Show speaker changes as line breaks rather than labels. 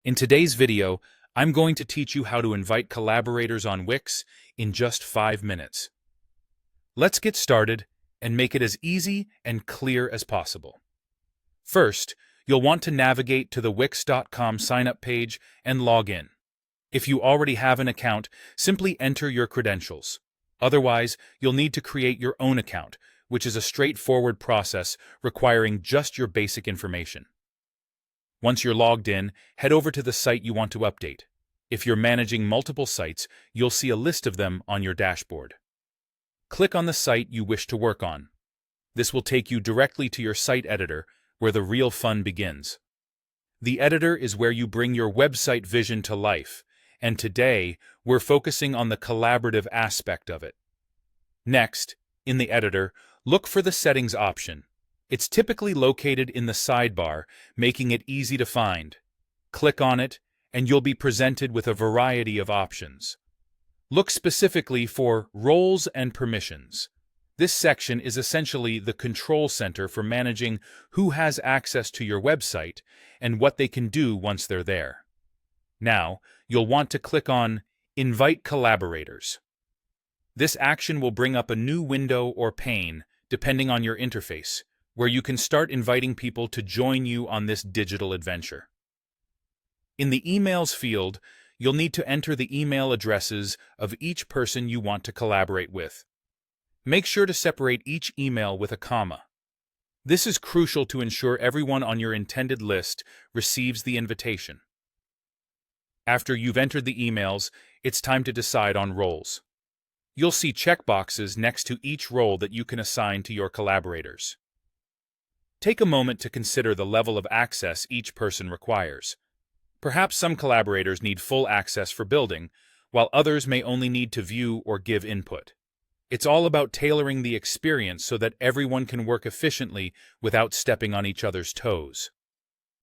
In today's video, I'm going to teach you how to invite collaborators on Wix in just 5 minutes. Let's get started and make it as easy and clear as possible. First, you'll want to navigate to the Wix.com sign-up page and log in. If you already have an account, simply enter your credentials. Otherwise, you'll need to create your own account, which is a straightforward process requiring just your basic information. Once you're logged in, head over to the site you want to update. If you're managing multiple sites, you'll see a list of them on your dashboard. Click on the site you wish to work on. This will take you directly to your site editor, where the real fun begins. The editor is where you bring your website vision to life, and today we're focusing on the collaborative aspect of it. Next, in the editor, look for the Settings option. It's typically located in the sidebar, making it easy to find. Click on it, and you'll be presented with a variety of options. Look specifically for Roles and Permissions. This section is essentially the control center for managing who has access to your website and what they can do once they're there. Now, you'll want to click on Invite Collaborators. This action will bring up a new window or pane, depending on your interface, where you can start inviting people to join you on this digital adventure. In the Emails field, you'll need to enter the email addresses of each person you want to collaborate with. Make sure to separate each email with a comma. This is crucial to ensure everyone on your intended list receives the invitation. After you've entered the emails, it's time to decide on roles. You'll see checkboxes next to each role that you can assign to your collaborators. Take a moment to consider the level of access each person requires. Perhaps some collaborators need full access for building, while others may only need to view or give input. It's all about tailoring the experience so that everyone can work efficiently without stepping on each other's toes.